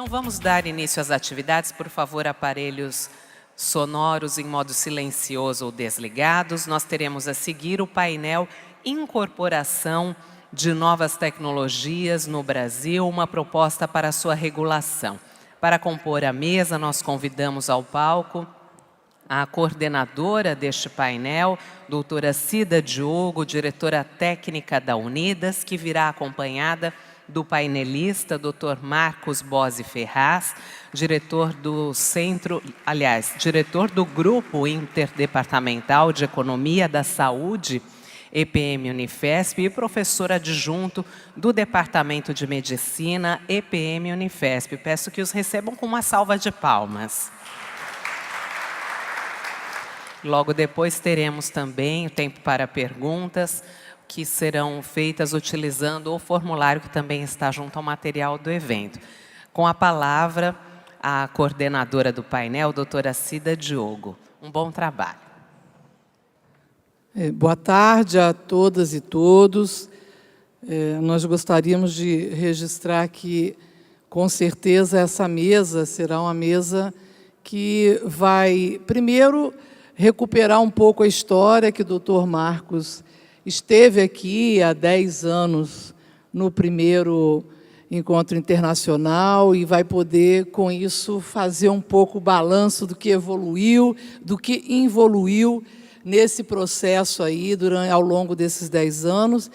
Então, vamos dar início às atividades. Por favor, aparelhos sonoros em modo silencioso ou desligados. Nós teremos a seguir o painel Incorporação de Novas Tecnologias no Brasil, uma proposta para sua regulação. Para compor a mesa, nós convidamos ao palco a coordenadora deste painel, doutora Cida Diogo, diretora técnica da Unidas, que virá acompanhada do painelista, Dr. Marcos Bose Ferraz, diretor do diretor do Grupo Interdepartamental de Economia da Saúde, EPM Unifesp, e professor adjunto do Departamento de Medicina, EPM Unifesp. Peço que os recebam com uma salva de palmas. Logo depois teremos também o tempo para perguntas, que serão feitas utilizando o formulário que também está junto ao material do evento. Com a palavra, a coordenadora do painel, doutora Cida Diogo. Um bom trabalho. Boa tarde a todas e todos. Nós gostaríamos de registrar que, com certeza, essa mesa será uma mesa que vai, primeiro, recuperar um pouco a história que o doutor Marcos esteve aqui há 10 anos no primeiro encontro internacional e vai poder, com isso, fazer um pouco o balanço do que evoluiu, do que involuiu nesse processo aí ao longo desses 10 anos.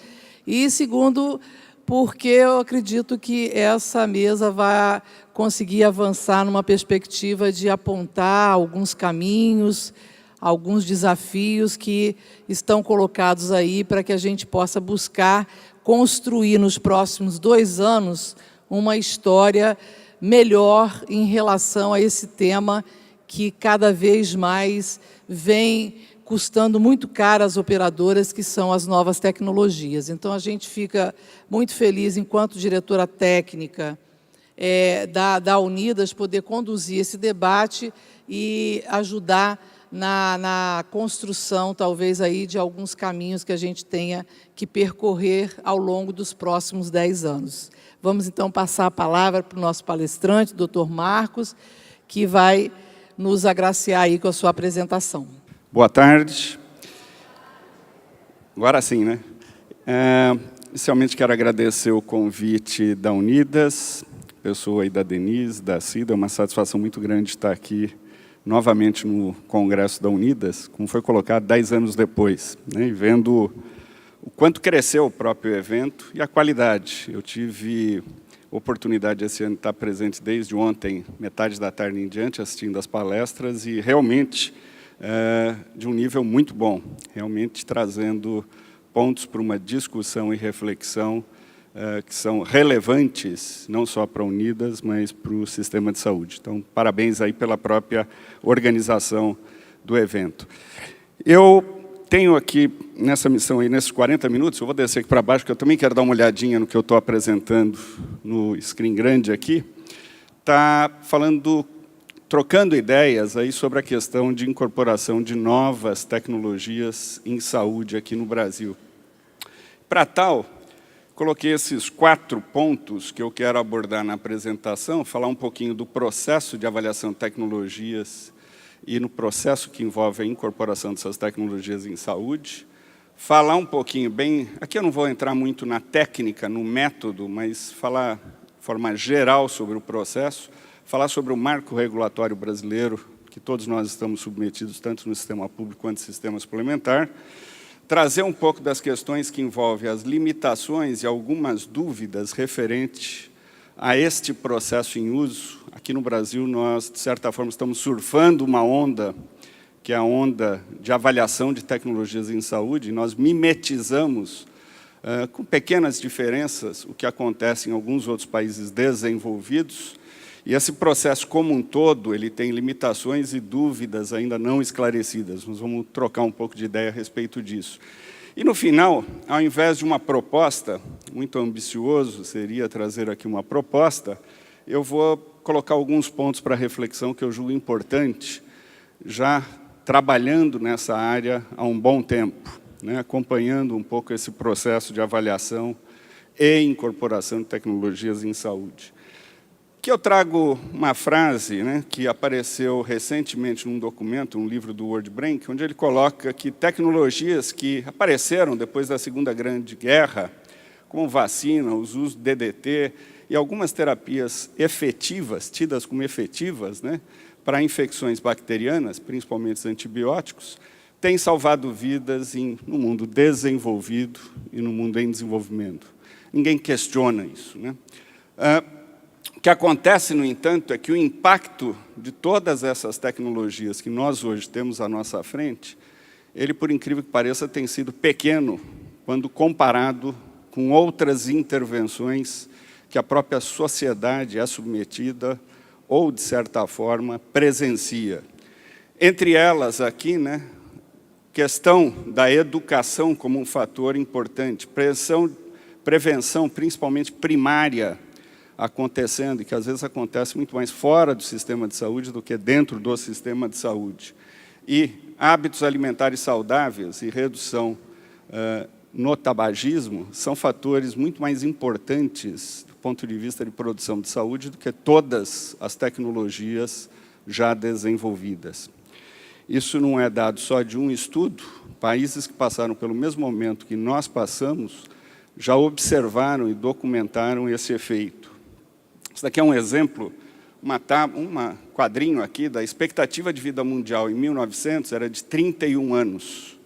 E, segundo, porque eu acredito que essa mesa vai conseguir avançar numa perspectiva de apontar alguns caminhos, alguns desafios que estão colocados aí para que a gente possa buscar construir nos próximos 2 anos uma história melhor em relação a esse tema que cada vez mais vem custando muito caro às operadoras, que são as novas tecnologias. Então, a gente fica muito feliz, enquanto diretora técnica da Unidas, poder conduzir esse debate e ajudar na construção, talvez, aí, de alguns caminhos que a gente tenha que percorrer ao longo dos próximos 10 anos. Vamos, então, passar a palavra para o nosso palestrante, doutor Marcos, que vai nos agraciar aí com a sua apresentação. Boa tarde. Agora sim, né? Inicialmente, quero agradecer o convite da Unidas, pessoa aí da Denise, da Cida. É uma satisfação muito grande estar aqui novamente no Congresso da Unidas, como foi colocado 10 anos depois, né, e vendo o quanto cresceu o próprio evento e a qualidade. Eu tive oportunidade esse ano de estar presente desde ontem, metade da tarde em diante, assistindo as palestras, e realmente de um nível muito bom, realmente trazendo pontos para uma discussão e reflexão que são relevantes, não só para a Unidas, mas para o sistema de saúde. Então, parabéns aí pela própria organização do evento. Eu tenho aqui, nessa missão aí, nesses 40 minutos, eu vou descer aqui para baixo, porque eu também quero dar uma olhadinha no que eu estou apresentando no screen grande aqui, está trocando ideias aí sobre a questão de incorporação de novas tecnologias em saúde aqui no Brasil. Para tal, coloquei esses 4 pontos que eu quero abordar na apresentação, falar um pouquinho do processo de avaliação de tecnologias e no processo que envolve a incorporação dessas tecnologias em saúde, falar um pouquinho aqui eu não vou entrar muito na técnica, no método, mas falar de forma geral sobre o processo, falar sobre o marco regulatório brasileiro, que todos nós estamos submetidos, tanto no sistema público quanto no sistema suplementar, trazer um pouco das questões que envolvem as limitações e algumas dúvidas referentes a este processo em uso. Aqui no Brasil, nós, de certa forma, estamos surfando uma onda, que é a onda de avaliação de tecnologias em saúde. Nós mimetizamos, com pequenas diferenças, o que acontece em alguns outros países desenvolvidos. E esse processo como um todo, ele tem limitações e dúvidas ainda não esclarecidas. Nós vamos trocar um pouco de ideia a respeito disso. E no final, ao invés de uma proposta, muito ambicioso seria trazer aqui uma proposta, eu vou colocar alguns pontos para reflexão que eu julgo importante, já trabalhando nessa área há um bom tempo, né, acompanhando um pouco esse processo de avaliação e incorporação de tecnologias em saúde. Aqui eu trago uma frase, né, que apareceu recentemente num documento, um livro do World Bank, onde ele coloca que tecnologias que apareceram depois da Segunda Grande Guerra, como vacina, os usos de DDT e algumas terapias efetivas, tidas como efetivas, né, para infecções bacterianas, principalmente os antibióticos, têm salvado vidas no mundo desenvolvido e no mundo em desenvolvimento. Ninguém questiona isso, né? O que acontece, no entanto, é que o impacto de todas essas tecnologias que nós hoje temos à nossa frente, ele, por incrível que pareça, tem sido pequeno quando comparado com outras intervenções que a própria sociedade é submetida ou, de certa forma, presencia. Entre elas, aqui, né, questão da educação como um fator importante, prevenção, principalmente primária, acontecendo, e que às vezes acontece muito mais fora do sistema de saúde do que dentro do sistema de saúde. E hábitos alimentares saudáveis e redução no tabagismo são fatores muito mais importantes do ponto de vista de produção de saúde do que todas as tecnologias já desenvolvidas. Isso não é dado só de um estudo. Países que passaram pelo mesmo momento que nós passamos já observaram e documentaram esse efeito. Isso daqui é um exemplo, um quadrinho aqui da expectativa de vida mundial em 1900 era de 31 anos.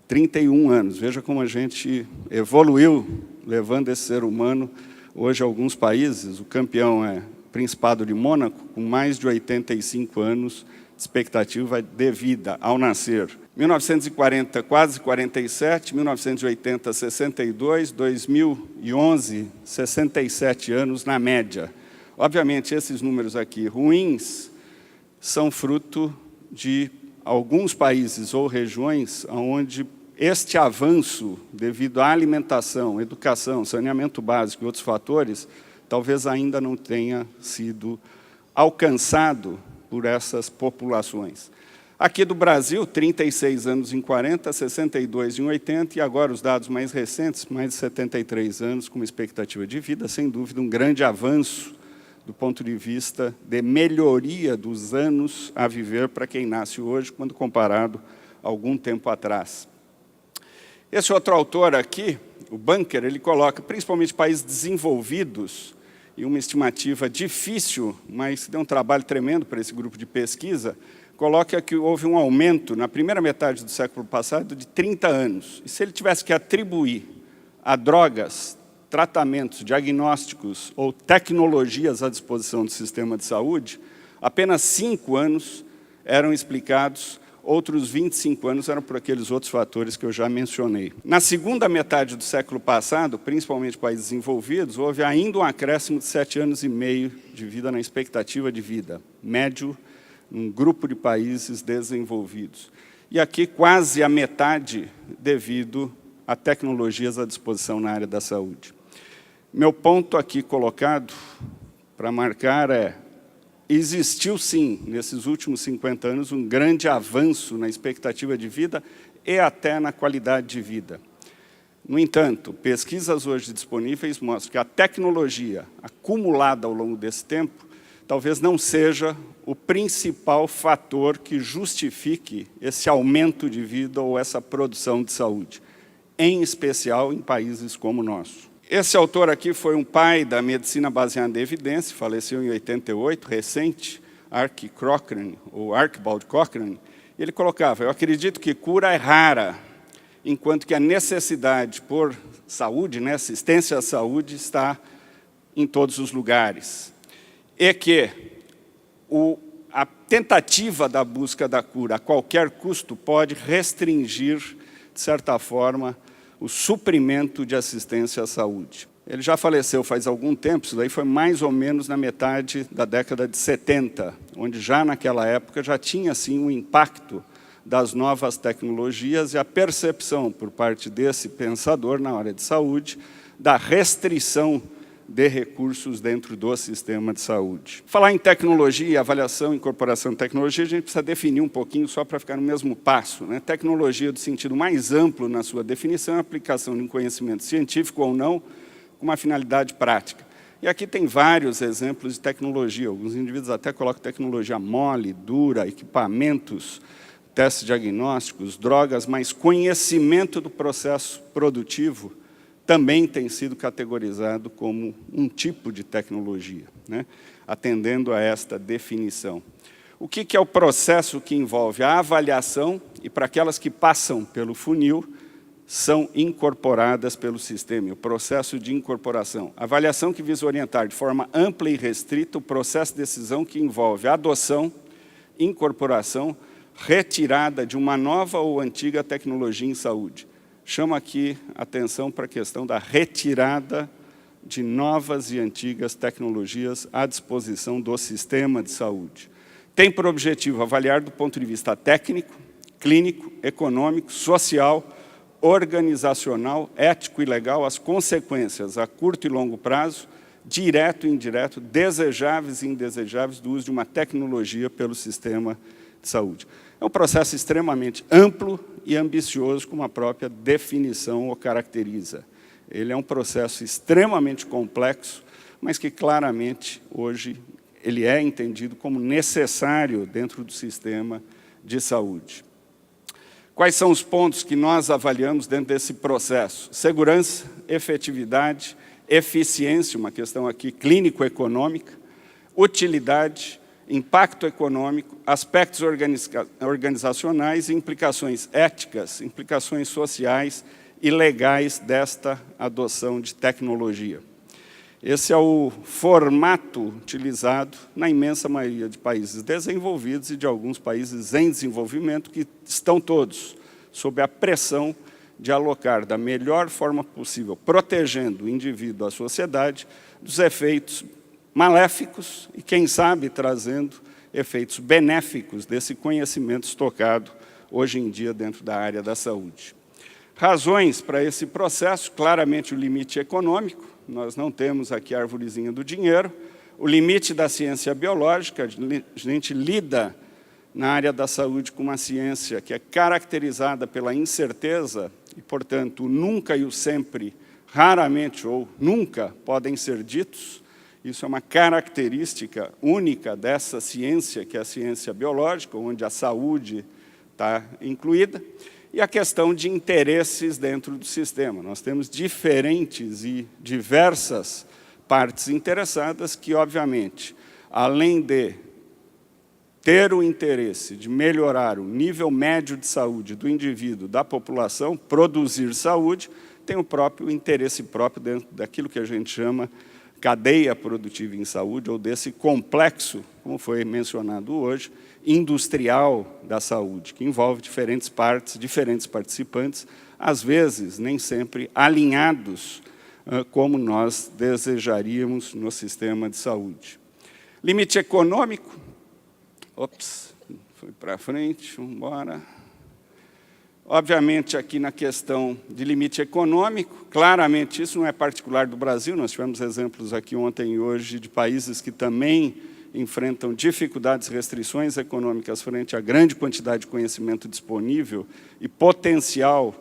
31 anos. Veja como a gente evoluiu, levando esse ser humano. Hoje, alguns países, o campeão é o Principado de Mônaco, com mais de 85 anos de expectativa de vida ao nascer. 1940, quase 47, 1980, 62, 2011, 67 anos na média. Obviamente, esses números aqui ruins são fruto de alguns países ou regiões onde este avanço, devido à alimentação, educação, saneamento básico e outros fatores, talvez ainda não tenha sido alcançado por essas populações. Aqui do Brasil, 36 anos em 40, 62 em 80, e agora os dados mais recentes, mais de 73 anos, com uma expectativa de vida, sem dúvida, um grande avanço do ponto de vista de melhoria dos anos a viver para quem nasce hoje, quando comparado a algum tempo atrás. Esse outro autor aqui, o Bunker, ele coloca principalmente países desenvolvidos, e uma estimativa difícil, mas deu um trabalho tremendo para esse grupo de pesquisa, coloca que houve um aumento na primeira metade do século passado de 30 anos. E se ele tivesse que atribuir a drogas, tratamentos, diagnósticos ou tecnologias à disposição do sistema de saúde, apenas 5 anos eram explicados, outros 25 anos eram por aqueles outros fatores que eu já mencionei. Na segunda metade do século passado, principalmente países desenvolvidos, houve ainda um acréscimo de 7 anos e meio de vida na expectativa de vida, médio, num grupo de países desenvolvidos. E aqui quase a metade devido a tecnologias à disposição na área da saúde. Meu ponto aqui colocado para marcar é: existiu sim, nesses últimos 50 anos, um grande avanço na expectativa de vida e até na qualidade de vida. No entanto, pesquisas hoje disponíveis mostram que a tecnologia acumulada ao longo desse tempo talvez não seja o principal fator que justifique esse aumento de vida ou essa produção de saúde, em especial em países como o nosso. Esse autor aqui foi um pai da medicina baseada em evidência, faleceu em 88, recente, Archibald Cochrane. Ele colocava: eu acredito que cura é rara, enquanto que a necessidade por saúde, né, assistência à saúde, está em todos os lugares. E que a tentativa da busca da cura a qualquer custo pode restringir, de certa forma, o suprimento de assistência à saúde. Ele já faleceu faz algum tempo, isso daí foi mais ou menos na metade da década de 70, onde já naquela época já tinha, sim, um impacto das novas tecnologias e a percepção por parte desse pensador na área de saúde da restrição de recursos dentro do sistema de saúde. Falar em tecnologia, avaliação, incorporação de tecnologia, a gente precisa definir um pouquinho só para ficar no mesmo passo, né? Tecnologia, do sentido mais amplo na sua definição, é a aplicação de um conhecimento científico ou não, com uma finalidade prática. E aqui tem vários exemplos de tecnologia. Alguns indivíduos até colocam tecnologia mole, dura, equipamentos, testes diagnósticos, drogas, mas conhecimento do processo produtivo também tem sido categorizado como um tipo de tecnologia, né? Atendendo a esta definição. O que é o processo que envolve a avaliação e, para aquelas que passam pelo funil, são incorporadas pelo sistema, o processo de incorporação. Avaliação que visa orientar de forma ampla e restrita o processo de decisão que envolve a adoção, incorporação, retirada de uma nova ou antiga tecnologia em saúde. Chamo aqui atenção para a questão da retirada de novas e antigas tecnologias à disposição do sistema de saúde. Tem por objetivo avaliar do ponto de vista técnico, clínico, econômico, social, organizacional, ético e legal as consequências a curto e longo prazo, direto e indireto, desejáveis e indesejáveis do uso de uma tecnologia pelo sistema de saúde. É um processo extremamente amplo e ambicioso, como a própria definição o caracteriza. Ele é um processo extremamente complexo, mas que claramente hoje ele é entendido como necessário dentro do sistema de saúde. Quais são os pontos que nós avaliamos dentro desse processo? Segurança, efetividade, eficiência, uma questão aqui clínico-econômica, utilidade, impacto econômico, aspectos organizacionais e implicações éticas, implicações sociais e legais desta adoção de tecnologia. Esse é o formato utilizado na imensa maioria de países desenvolvidos e de alguns países em desenvolvimento, que estão todos sob a pressão de alocar da melhor forma possível, protegendo o indivíduo, a sociedade, dos efeitos maléficos e, quem sabe, trazendo efeitos benéficos desse conhecimento estocado hoje em dia dentro da área da saúde. Razões para esse processo: claramente o limite econômico. Nós não temos aqui a arvorezinha do dinheiro. O limite da ciência biológica, a gente lida na área da saúde com uma ciência que é caracterizada pela incerteza e, portanto, o nunca e o sempre, raramente ou nunca podem ser ditos. Isso é uma característica única dessa ciência, que é a ciência biológica, onde a saúde está incluída. E a questão de interesses dentro do sistema. Nós temos diferentes e diversas partes interessadas que, obviamente, além de ter o interesse de melhorar o nível médio de saúde do indivíduo, da população, produzir saúde, tem o próprio interesse próprio dentro daquilo que a gente chama cadeia produtiva em saúde, ou desse complexo, como foi mencionado hoje, industrial da saúde, que envolve diferentes partes, diferentes participantes, às vezes nem sempre alinhados como nós desejaríamos no sistema de saúde. Limite econômico. Ops, foi para frente, vamos embora. Obviamente, aqui na questão de limite econômico, claramente isso não é particular do Brasil, nós tivemos exemplos aqui ontem e hoje de países que também enfrentam dificuldades e restrições econômicas frente à grande quantidade de conhecimento disponível e potencial,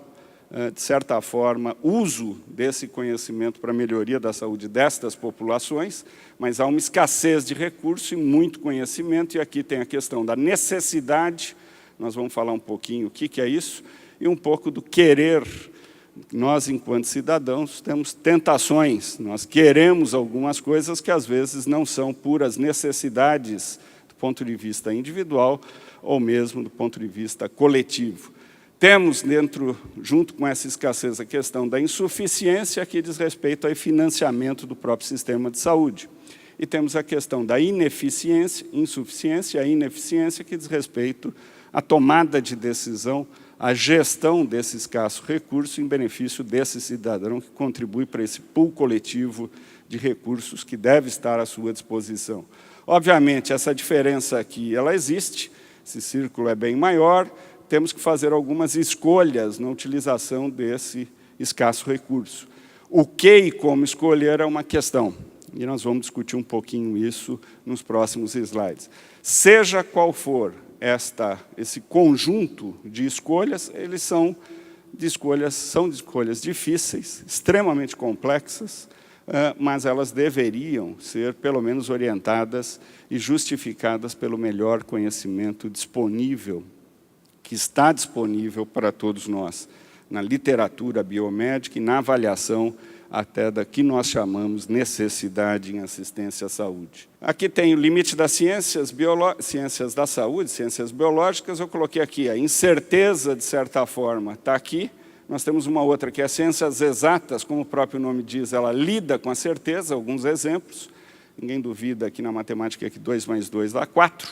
de certa forma, uso desse conhecimento para a melhoria da saúde destas populações, mas há uma escassez de recursos e muito conhecimento, e aqui tem a questão da necessidade, nós vamos falar um pouquinho o que é isso, e um pouco do querer. Nós, enquanto cidadãos, temos tentações, nós queremos algumas coisas que às vezes não são puras necessidades do ponto de vista individual ou mesmo do ponto de vista coletivo. Temos junto com essa escassez, a questão da insuficiência, que diz respeito ao financiamento do próprio sistema de saúde. E temos a questão da ineficiência, insuficiência, a ineficiência, que diz respeito à tomada de decisão, a gestão desse escasso recurso em benefício desse cidadão que contribui para esse pool coletivo de recursos que deve estar à sua disposição. Obviamente, essa diferença aqui, ela existe, esse círculo é bem maior, temos que fazer algumas escolhas na utilização desse escasso recurso. O que e como escolher é uma questão, e nós vamos discutir um pouquinho isso nos próximos slides. Seja qual for esse conjunto de escolhas, eles são de escolhas difíceis, extremamente complexas, mas elas deveriam ser, pelo menos, orientadas e justificadas pelo melhor conhecimento disponível, que está disponível para todos nós, na literatura biomédica e na avaliação até da que nós chamamos necessidade em assistência à saúde. Aqui tem o limite das ciências da saúde, ciências biológicas, eu coloquei aqui a incerteza, de certa forma, está aqui. Nós temos uma outra que é ciências exatas, como o próprio nome diz, ela lida com a certeza, alguns exemplos. Ninguém duvida aqui na matemática que 2 mais 2 dá 4,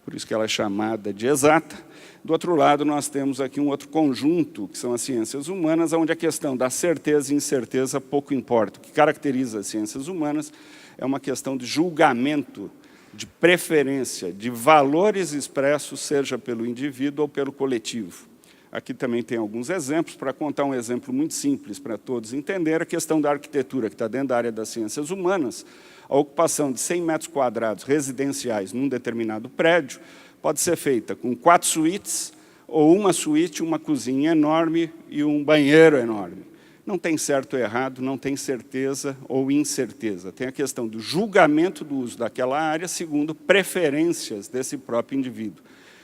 por isso que ela é chamada de exata. Do outro lado, nós temos aqui um outro conjunto, que são as ciências humanas, onde a questão da certeza e incerteza pouco importa. O que caracteriza as ciências humanas é uma questão de julgamento, de preferência, de valores expressos, seja pelo indivíduo ou pelo coletivo. Aqui também tem alguns exemplos, para contar um exemplo muito simples para todos entenderem, a questão da arquitetura, que está dentro da área das ciências humanas. A ocupação de 100 metros quadrados residenciais num determinado prédio pode ser feita com 4 suítes, ou uma suíte, uma cozinha enorme e um banheiro enorme. Não tem certo ou errado, não tem certeza ou incerteza. Tem a questão do julgamento do uso daquela área segundo preferências desse próprio indivíduo.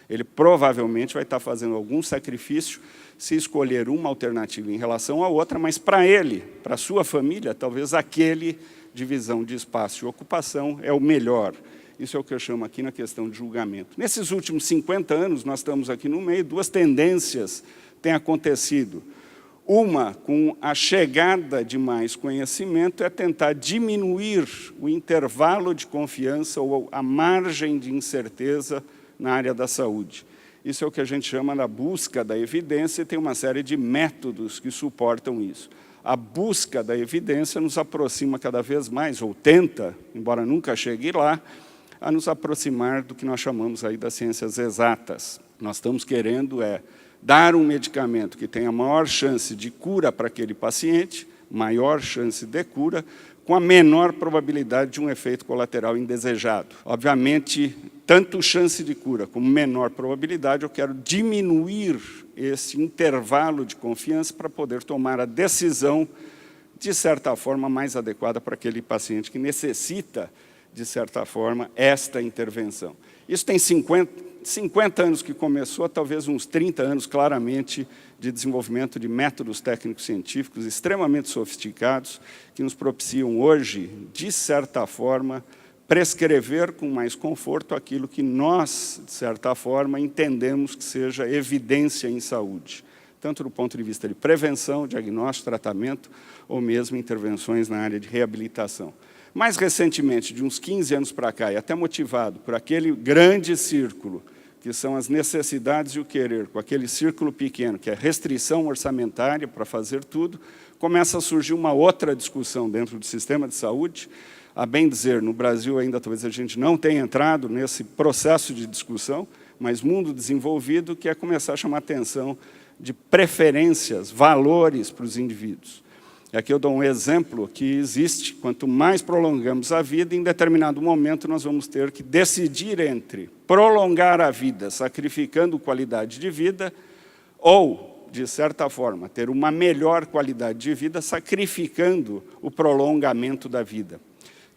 Ele provavelmente vai estar fazendo algum sacrifício se escolher uma alternativa em relação à outra, mas para ele, para a sua família, talvez aquele divisão de espaço e ocupação é o melhor. Isso é o que eu chamo aqui na questão de julgamento. Nesses últimos 50 anos, nós estamos aqui no meio, 2 tendências têm acontecido. Uma, com a chegada de mais conhecimento, é tentar diminuir o intervalo de confiança ou a margem de incerteza na área da saúde. Isso é o que a gente chama da busca da evidência, e tem uma série de métodos que suportam isso. A busca da evidência nos aproxima cada vez mais, ou tenta, embora nunca chegue lá, a nos aproximar do que nós chamamos aí das ciências exatas. Nós estamos querendo dar um medicamento que tenha maior chance de cura para aquele paciente, maior chance de cura, com a menor probabilidade de um efeito colateral indesejado. Obviamente, tanto chance de cura como menor probabilidade, eu quero diminuir esse intervalo de confiança para poder tomar a decisão, de certa forma, mais adequada para aquele paciente que necessita, de certa forma, esta intervenção. Isso tem 50 anos que começou, talvez uns 30 anos, claramente, de desenvolvimento de métodos técnicos científicos extremamente sofisticados, que nos propiciam hoje, de certa forma, prescrever com mais conforto aquilo que nós, de certa forma, entendemos que seja evidência em saúde, tanto do ponto de vista de prevenção, diagnóstico, tratamento, ou mesmo intervenções na área de reabilitação. Mais recentemente, de uns 15 anos para cá, e até motivado por aquele grande círculo, que são as necessidades e o querer, com aquele círculo pequeno, que é restrição orçamentária para fazer tudo, começa a surgir uma outra discussão dentro do sistema de saúde. A bem dizer, no Brasil ainda talvez a gente não tenha entrado nesse processo de discussão, mas mundo desenvolvido, que é começar a chamar a atenção de preferências, valores para os indivíduos. E aqui eu dou um exemplo que existe, quanto mais prolongamos a vida, em determinado momento nós vamos ter que decidir entre prolongar a vida, sacrificando qualidade de vida, ou, de certa forma, ter uma melhor qualidade de vida, sacrificando o prolongamento da vida.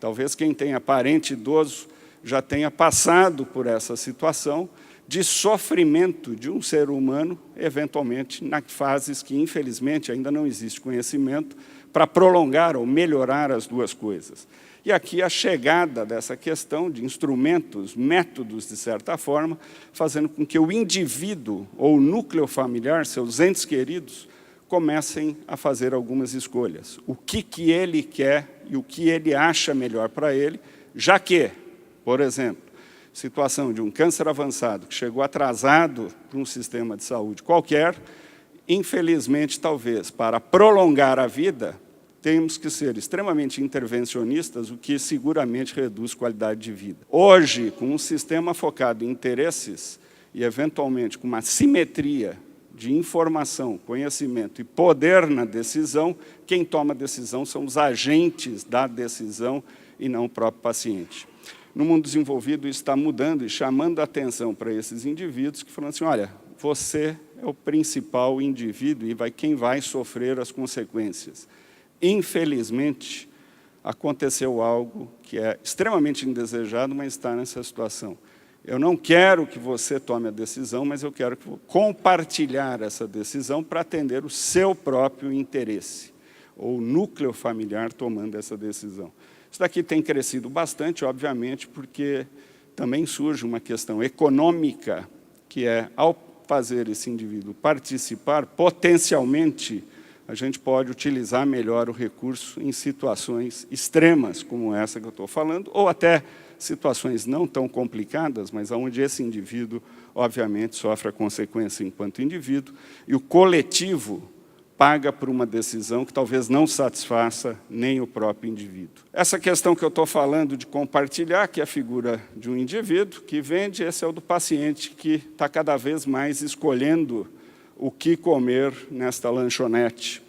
Talvez quem tenha parente idoso já tenha passado por essa situação de sofrimento de um ser humano, eventualmente, nas fases que, infelizmente, ainda não existe conhecimento para prolongar ou melhorar as duas coisas. E aqui a chegada dessa questão de instrumentos, métodos, de certa forma, fazendo com que o indivíduo ou o núcleo familiar, seus entes queridos, comecem a fazer algumas escolhas. O que ele quer e o que ele acha melhor para ele, já que, por exemplo, situação de um câncer avançado que chegou atrasado para um sistema de saúde qualquer, infelizmente, talvez, para prolongar a vida, temos que ser extremamente intervencionistas, o que seguramente reduz qualidade de vida. Hoje, com um sistema focado em interesses e, eventualmente, com uma simetria de informação, conhecimento e poder na decisão, quem toma a decisão são os agentes da decisão e não o próprio paciente. No mundo desenvolvido, isso está mudando e chamando a atenção para esses indivíduos que falam assim, olha, você é o principal indivíduo e quem vai sofrer as consequências. Infelizmente, aconteceu algo que é extremamente indesejado, mas está nessa situação. Eu não quero que você tome a decisão, mas eu quero compartilhar essa decisão para atender o seu próprio interesse, ou núcleo familiar tomando essa decisão. Isso daqui tem crescido bastante, obviamente, porque também surge uma questão econômica, que é, ao fazer esse indivíduo participar, potencialmente, a gente pode utilizar melhor o recurso em situações extremas, como essa que eu estou falando, ou até situações não tão complicadas, mas onde esse indivíduo, obviamente, sofre a consequência enquanto indivíduo, e o coletivo paga por uma decisão que talvez não satisfaça nem o próprio indivíduo. Essa questão que eu estou falando de compartilhar, que é a figura de um indivíduo que vende, esse é o do paciente que está cada vez mais escolhendo o que comer nesta lanchonete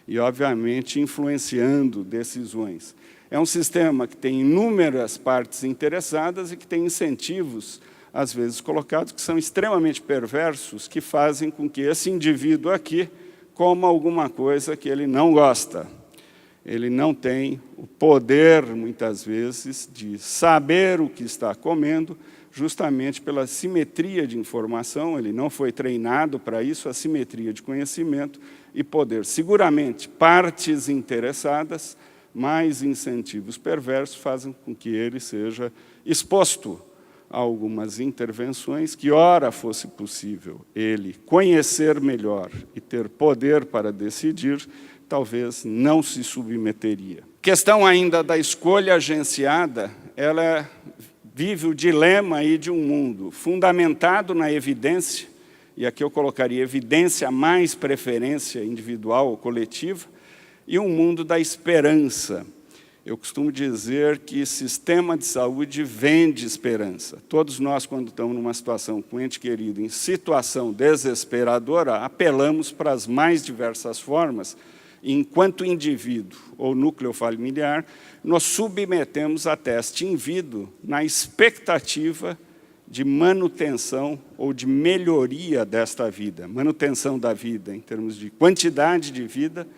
e, obviamente, influenciando decisões. É um sistema que tem inúmeras partes interessadas e que tem incentivos, às vezes colocados, que são extremamente perversos, que fazem com que esse indivíduo aqui coma alguma coisa que ele não gosta. Ele não tem o poder, muitas vezes, de saber o que está comendo, justamente pela simetria de informação, ele não foi treinado para isso, a simetria de conhecimento e poder. Seguramente, partes interessadas, mais incentivos perversos, fazem com que ele seja exposto a algumas intervenções que, ora fosse possível ele conhecer melhor e ter poder para decidir, talvez não se submeteria. Questão ainda da escolha agenciada, ela vive o dilema aí de um mundo fundamentado na evidência, e aqui eu colocaria evidência mais preferência individual ou coletiva, e um mundo da esperança. Eu costumo dizer que sistema de saúde vende esperança. Todos nós, quando estamos numa situação com um ente querido, em situação desesperadora, apelamos para as mais diversas formas, e enquanto indivíduo ou núcleo familiar, nos submetemos a teste in vivo na expectativa de manutenção ou de melhoria desta vida. Manutenção da vida em termos de quantidade de vida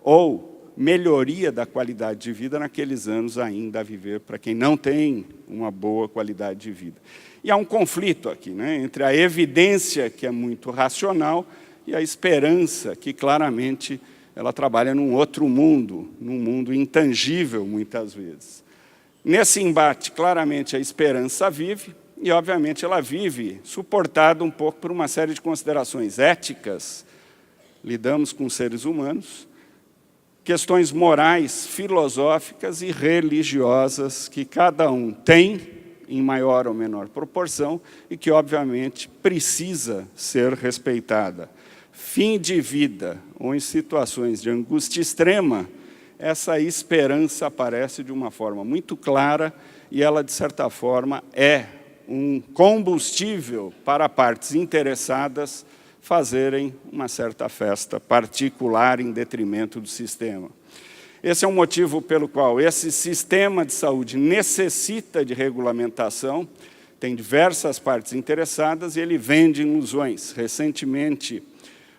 ou melhoria da qualidade de vida naqueles anos ainda a viver, para quem não tem uma boa qualidade de vida. E há um conflito aqui, né, entre a evidência, que é muito racional, e a esperança, que claramente ela trabalha num outro mundo, num mundo intangível, muitas vezes. Nesse embate, claramente, a esperança vive, e, obviamente, ela vive suportada um pouco por uma série de considerações éticas. Lidamos com seres humanos, questões morais, filosóficas e religiosas que cada um tem, em maior ou menor proporção, e que, obviamente, precisa ser respeitada. Fim de vida, ou em situações de angústia extrema, essa esperança aparece de uma forma muito clara e ela, de certa forma, é um combustível para partes interessadas fazerem uma certa festa particular em detrimento do sistema. Esse é um motivo pelo qual esse sistema de saúde necessita de regulamentação, tem diversas partes interessadas e ele vende ilusões. Recentemente,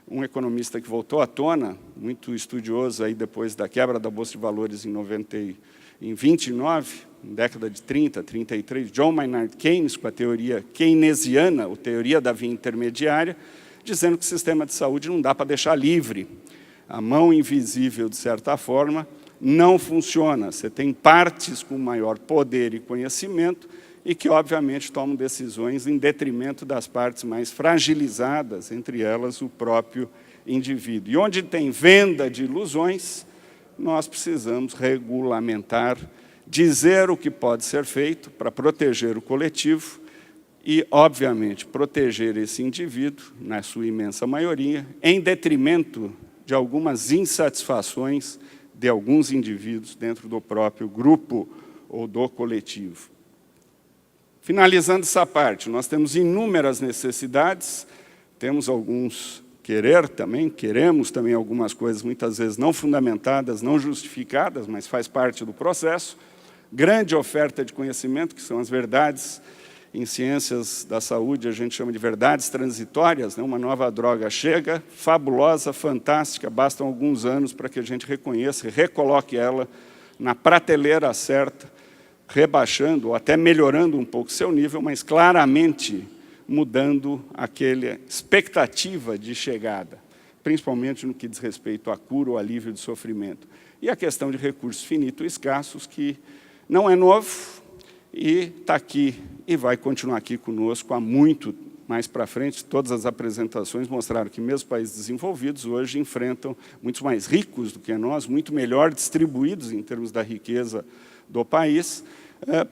um economista que voltou à tona, muito estudioso aí depois da quebra da Bolsa de Valores em 29, década de 30, 33, John Maynard Keynes, com a teoria keynesiana, a teoria da via intermediária, dizendo que o sistema de saúde não dá para deixar livre. A mão invisível, de certa forma, não funciona. Você tem partes com maior poder e conhecimento e que, obviamente, tomam decisões em detrimento das partes mais fragilizadas, entre elas o próprio indivíduo. E onde tem venda de ilusões, nós precisamos regulamentar, dizer o que pode ser feito para proteger o coletivo e, obviamente, proteger esse indivíduo, na sua imensa maioria, em detrimento de algumas insatisfações de alguns indivíduos dentro do próprio grupo ou do coletivo. Finalizando essa parte, nós temos inúmeras necessidades, temos alguns queremos também algumas coisas muitas vezes não fundamentadas, não justificadas, mas faz parte do processo. Grande oferta de conhecimento, que são as verdades em ciências da saúde, a gente chama de verdades transitórias, né? Uma nova droga chega, fabulosa, fantástica, bastam alguns anos para que a gente reconheça e recoloque ela na prateleira certa, rebaixando ou até melhorando um pouco seu nível, mas claramente mudando aquela expectativa de chegada, principalmente no que diz respeito à cura ou alívio de sofrimento. E a questão de recursos finitos e escassos, que não é novo e está aqui e vai continuar aqui conosco há muito mais para frente. Todas as apresentações mostraram que mesmo países desenvolvidos hoje enfrentam, muitos mais ricos do que nós, muito melhor distribuídos em termos da riqueza do país,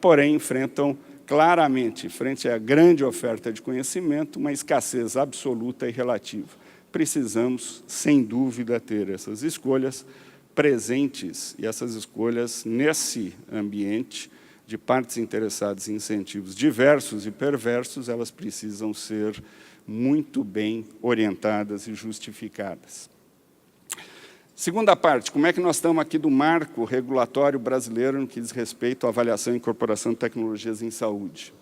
porém enfrentam claramente, frente à grande oferta de conhecimento, uma escassez absoluta e relativa. Precisamos, sem dúvida, ter essas escolhas presentes, e essas escolhas nesse ambiente de partes interessadas em incentivos diversos e perversos, elas precisam ser muito bem orientadas e justificadas. Segunda parte, como é que nós estamos aqui do marco regulatório brasileiro no que diz respeito à avaliação e incorporação de tecnologias em saúde?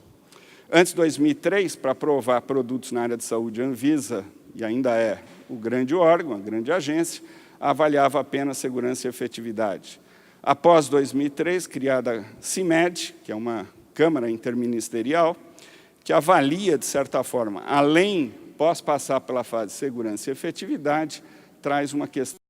Antes de 2003, para aprovar produtos na área de saúde, a Anvisa, e ainda é o grande órgão, a grande agência, avaliava apenas segurança e efetividade. Após 2003, criada a CIMED, que é uma Câmara Interministerial, que avalia, de certa forma, além, pós passar pela fase de segurança e efetividade, traz uma questão